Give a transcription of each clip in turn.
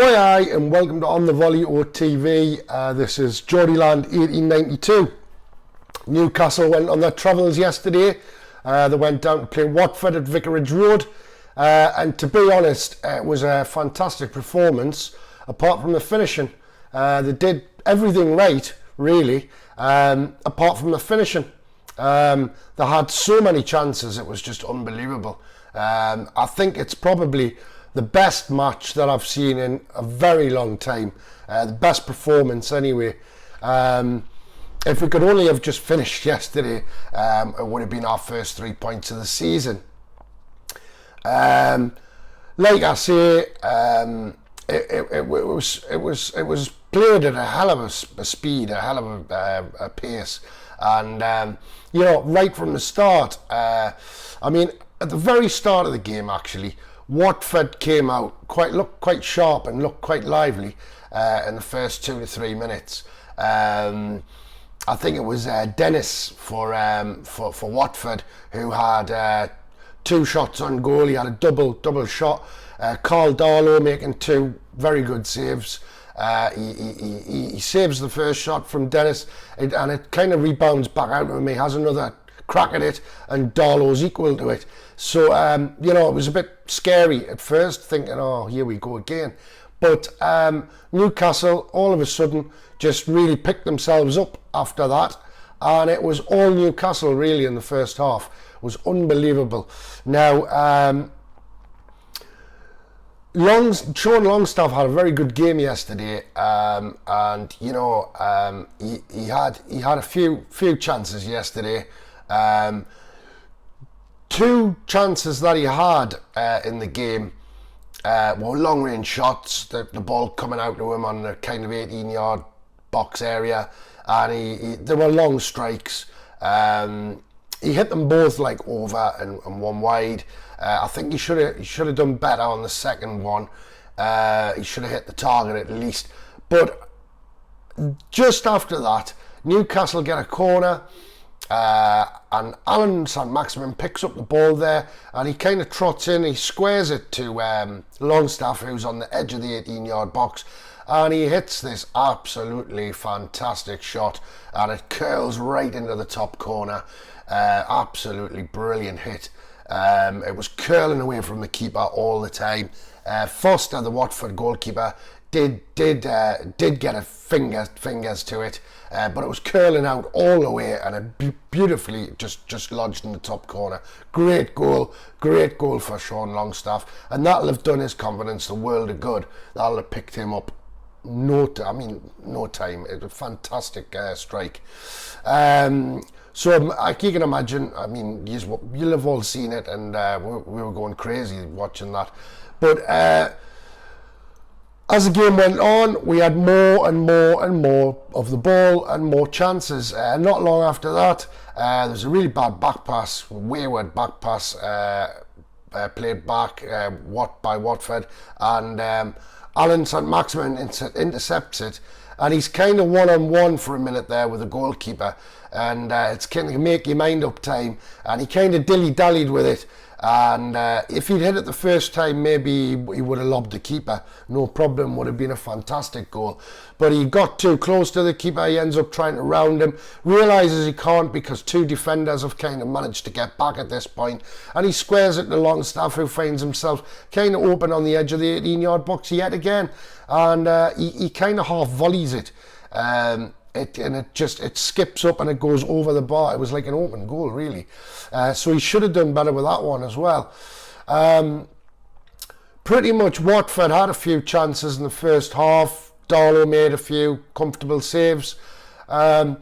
Ahoy and welcome to On the Volley OTV. This is Geordieland 1892. Newcastle went on their travels yesterday. They went down to play Watford at Vicarage Road. And to be honest, it was a fantastic performance, apart from the finishing. They did everything right, really, apart from the finishing. They had so many chances, it was just unbelievable. I think it's probably the best match that I've seen in a very long time. The best performance anyway. If we could only have just finished yesterday, it would have been our first 3 points of the season. Like I say, it was played at a hell of a speed, a hell of a pace, and right from the start. I mean, at the very start of the game, actually, Watford came out, looked quite sharp and looked quite lively in the first 2 to 3 minutes. I think it was Dennis for Watford who had 2 shots on goal. He had a double shot. Carl Darlow making 2 very good saves. He saves the first shot from Dennis, and it kind of rebounds back out to him. He has another crack at it, and Darlow's equal to it. So, it was a bit scary at first, thinking, oh, here we go again. But Newcastle, all of a sudden, just really picked themselves up after that. And it was all Newcastle, really, in the first half. It was unbelievable. Now, Sean Longstaff had a very good game yesterday, and he had a few chances yesterday. 2 chances that he had in the game were long range shots. The ball coming out to him on the kind of 18-yard box area, and they were long strikes. He hit them both like over and one wide. I think he should have done better on the second one. He should have hit the target at least. But just after that, Newcastle get a corner, and Alan St-Maximin picks up the ball there, and he kind of trots in. He squares it to Longstaff, who's on the edge of the 18-yard box, and he hits this absolutely fantastic shot, and it curls right into the top corner. Absolutely brilliant hit. It was curling away from the keeper all the time. Foster, the Watford goalkeeper, did get a fingers to it, but it was curling out all the way, and it beautifully just lodged in the top corner. Great goal for Sean Longstaff, and that'll have done his confidence the world of good. That'll have picked him up no time. It was a fantastic strike. So you can imagine, I mean, you'll have all seen it, and we were going crazy watching that. But as the game went on, we had more and more of the ball and more chances. Not long after that, there was a really bad back pass, wayward back pass, played back by Watford, and Alan St-Maximin intercepts it, and he's kind of one-on-one for a minute there with the goalkeeper, and it's kind of make your mind up time, and he kind of dilly-dallied with it, and if he'd hit it the first time, maybe he would have lobbed the keeper, no problem, would have been a fantastic goal. But he got too close to the keeper. He ends up trying to round him, realises he can't because 2 defenders have kind of managed to get back at this point, and he squares it to Longstaff, who finds himself kind of open on the edge of the 18-yard box yet again, and he kind of half volleys it. It skips up and it goes over the bar. It was like an open goal, really. So he should have done better with that one as well. Pretty much Watford had a few chances in the first half. Darlow made a few comfortable saves. And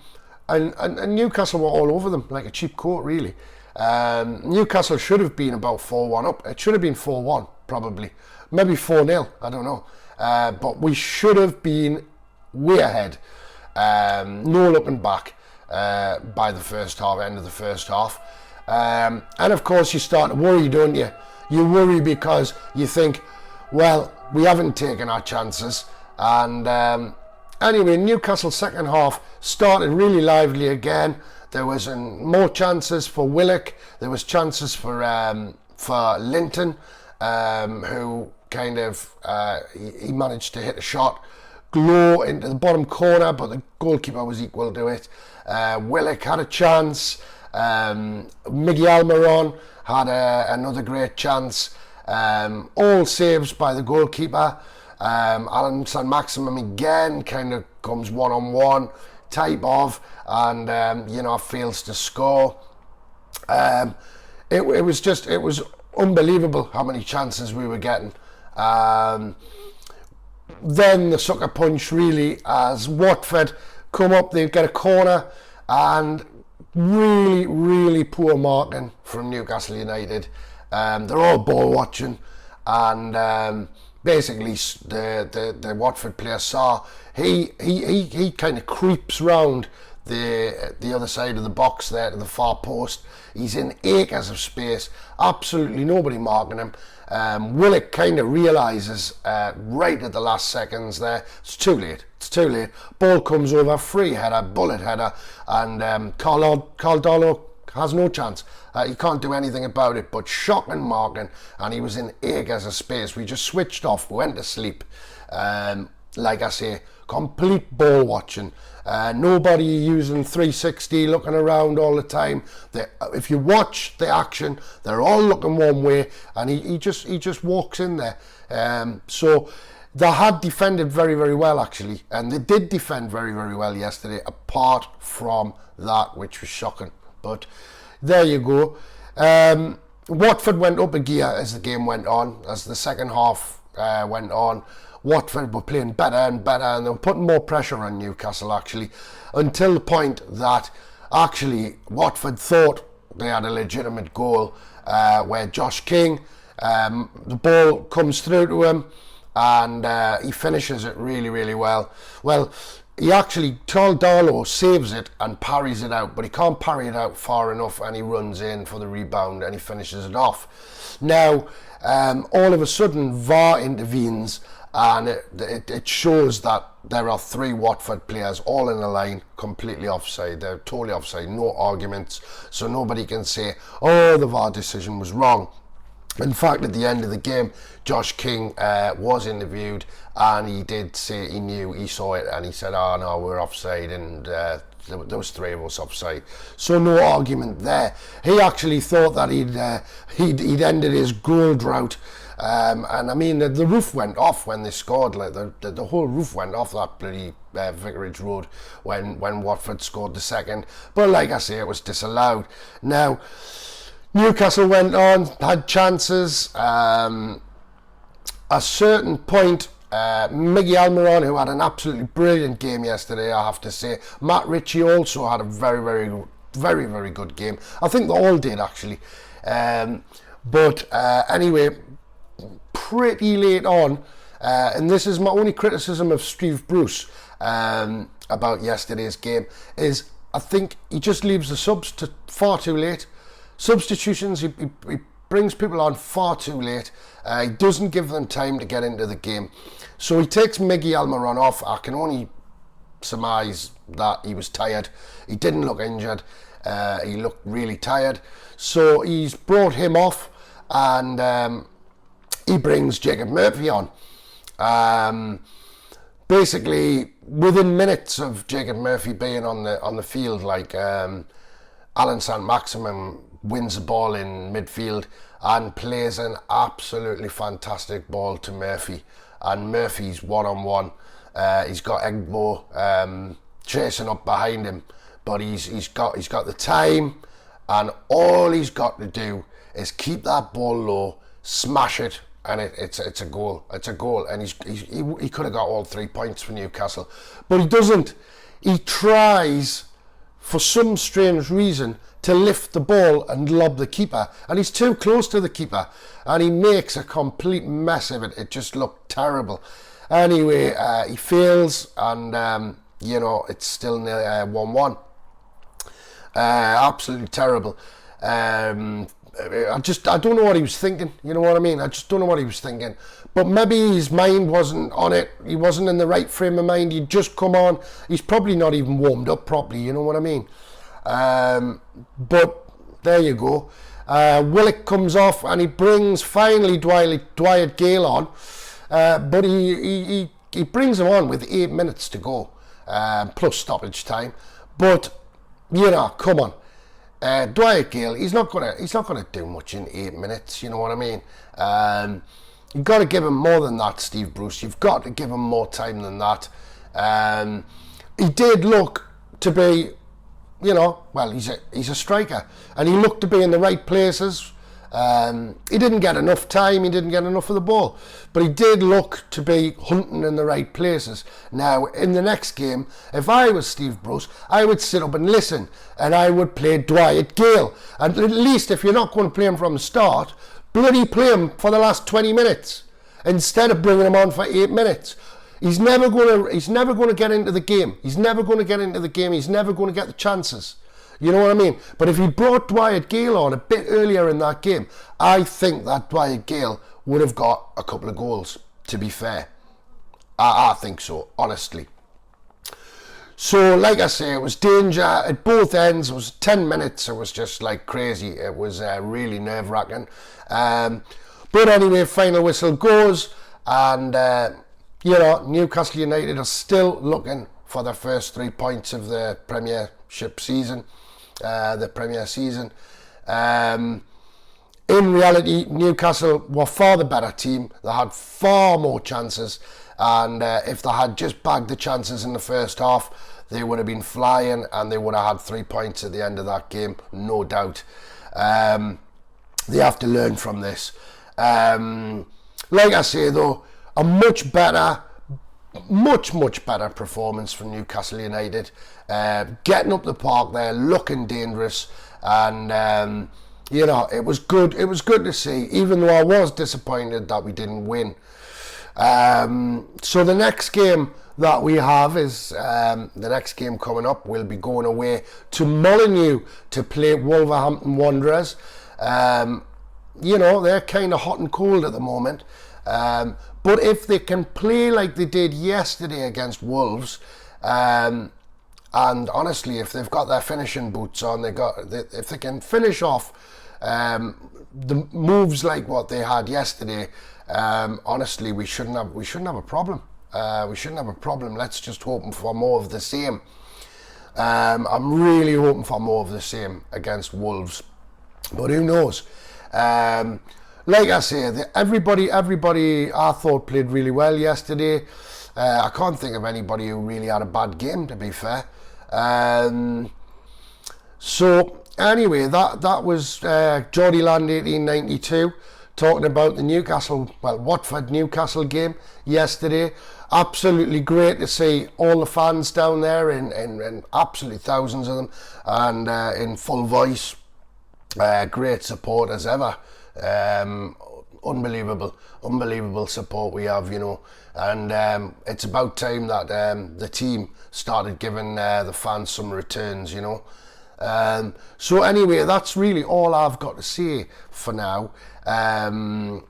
Newcastle were all over them like a cheap coat, really. Newcastle should have been about 4-1 up. It should have been 4-1, probably. Maybe 4-0, I don't know. But we should have been way ahead. No looking back by the first half, end of the first half. And of course you start to worry, don't you? You worry because you think, well, we haven't taken our chances. And anyway, Newcastle's second half started really lively again. There was more chances for Willock. There was chances for Linton, who kind of, he managed to hit a shot low into the bottom corner, but the goalkeeper was equal to it. Willock had a chance. Miggy Almiron had another great chance. All saves by the goalkeeper. Alan St. Maximum again kind of comes one-on-one type of, and fails to score. It was unbelievable how many chances we were getting. Then the sucker punch really, as Watford come up, they get a corner, and really, really poor marking from Newcastle United. They're all ball watching, and basically the Watford player saw he kind of creeps round the other side of the box there to the far post. He's in acres of space, absolutely nobody marking him. Willock kind of realises right at the last seconds there, it's too late. Ball comes over, free header, bullet header, and Caldolo has no chance. He can't do anything about it, but shocking marking, and he was in acres of space. We just switched off, went to sleep. Like I say, complete ball watching. Nobody using 360, looking around all the time. If you watch the action, they're all looking one way, and he just walks in there. So they had defended very, very well, actually, and they did defend very, very well yesterday, apart from that, which was shocking. But there you go. Watford went up a gear as the game went on, as the second half went on. Watford were playing better and better, and they were putting more pressure on Newcastle, actually, until the point that actually Watford thought they had a legitimate goal, where Josh King, the ball comes through to him, and he finishes it really, really well. Well, he actually, Caldolo saves it and parries it out, but he can't parry it out far enough, and he runs in for the rebound and he finishes it off. Now, all of a sudden, VAR intervenes, and it shows that there are three Watford players all in a line, completely offside. They're totally offside, no arguments, so nobody can say, oh, the VAR decision was wrong. In fact, at the end of the game, Josh King was interviewed, and he did say he saw it, and he said, oh no, we're offside, and there was three of us offside. So no argument there. He actually thought that he'd ended his goal drought. And I mean, the roof went off when they scored. Like the whole roof went off that bloody Vicarage Road when Watford scored the second. But like I say, it was disallowed. Now, Newcastle went on, had chances. A certain point, Miggy Almiron, who had an absolutely brilliant game yesterday, I have to say. Matt Ritchie also had a very, very, very, very good game. I think they all did, actually. But anyway, pretty late on, and this is my only criticism of Steve Bruce about yesterday's game, is I think he just leaves the subs to far too late. Substitutions, he brings people on far too late. He doesn't give them time to get into the game. So he takes Miggy Almiron off. I can only surmise that he was tired. He didn't look injured. He looked really tired. So he's brought him off, and he brings Jacob Murphy on. Basically, within minutes of Jacob Murphy being on the field, like Alan St. Maximum wins the ball in midfield and plays an absolutely fantastic ball to Murphy, and Murphy's one-on-one. He's got Egbo chasing up behind him, but he's got the time, and all he's got to do is keep that ball low, smash it, and it's a goal. It's a goal, and he could have got all 3 points for Newcastle, but he doesn't. He tries, for some strange reason, to lift the ball and lob the keeper, and he's too close to the keeper, and he makes a complete mess of it. It just looked terrible. Anyway, he fails, and it's still 1-1. Absolutely terrible. I don't know what he was thinking, you know what I mean? I just don't know what he was thinking. But maybe his mind wasn't on it. He wasn't in the right frame of mind. He'd just come on. He's probably not even warmed up properly, you know what I mean? But there you go. Willock comes off and he brings finally Dwight Gale on, but he brings him on with 8 minutes to go, plus stoppage time. But you know, come on, Dwight Gale, he's not gonna do much in 8 minutes. You know what I mean? You've got to give him more than that, Steve Bruce. You've got to give him more time than that. He did look to be, you know, well, he's a striker, and he looked to be in the right places. He didn't get enough time, he didn't get enough of the ball, but he did look to be hunting in the right places. Now, in the next game, if I was Steve Bruce, I would sit up and listen, and I would play Dwight Gale. And at least if you're not going to play him from the start, bloody play him for the last 20 minutes instead of bringing him on for 8 minutes. He's never going to get into the game. He's never going to get into the game. He's never going to get the chances. You know what I mean? But if he brought Dwight Gale on a bit earlier in that game, I think that Dwight Gale would have got a couple of goals, to be fair. I think so, honestly. So, like I say, it was danger at both ends. It was 10 minutes. It was just like crazy. It was really nerve-wracking. But anyway, final whistle goes, and you know, Newcastle United are still looking for their first 3 points of the Premiership season, the Premier season. In reality, Newcastle were far the better team. They had far more chances, and if they had just bagged the chances in the first half, they would have been flying, and they would have had 3 points at the end of that game, no doubt. They have to learn from this. Like I say though, a much better performance from Newcastle United, getting up the park there, looking dangerous, and you know, it was good to see, even though I was disappointed that we didn't win. So the next game that we have is the next game coming up. We'll be going away to Molineux to play Wolverhampton Wanderers. You know, they're kind of hot and cold at the moment. But if they can play like they did yesterday against Wolves, and honestly, if they've got their finishing boots on, if they can finish off the moves like what they had yesterday, honestly, we shouldn't have a problem. We shouldn't have a problem. Let's just hope for more of the same. I'm really hoping for more of the same against Wolves, but who knows? Like I say, everybody I thought played really well yesterday. I can't think of anybody who really had a bad game, to be fair. So anyway, that was Geordie Land 1892 talking about the Watford Newcastle game yesterday. Absolutely great to see all the fans down there in absolutely thousands of them, and in full voice. Great support as ever. Unbelievable support we have, you know, and it's about time that the team started giving the fans some returns, you know. So anyway, that's really all I've got to say for now, and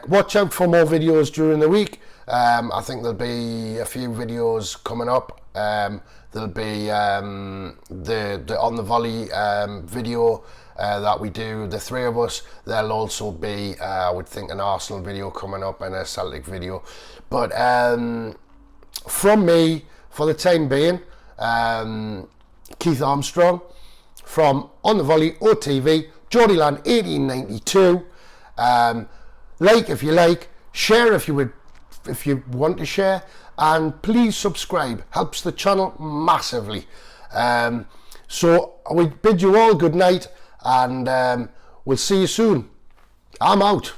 watch out for more videos during the week. I think there'll be a few videos coming up. There'll be the On the Volley video that we do, the three of us. There'll also be, I would think, an Arsenal video coming up and a Celtic video. But from me, for the time being, Keith Armstrong from On the Volley OTV, Geordie Land 1892. Like if you like, share if you want to share, and please subscribe. Helps the channel massively. So we bid you all good night, and we'll see you soon. I'm out.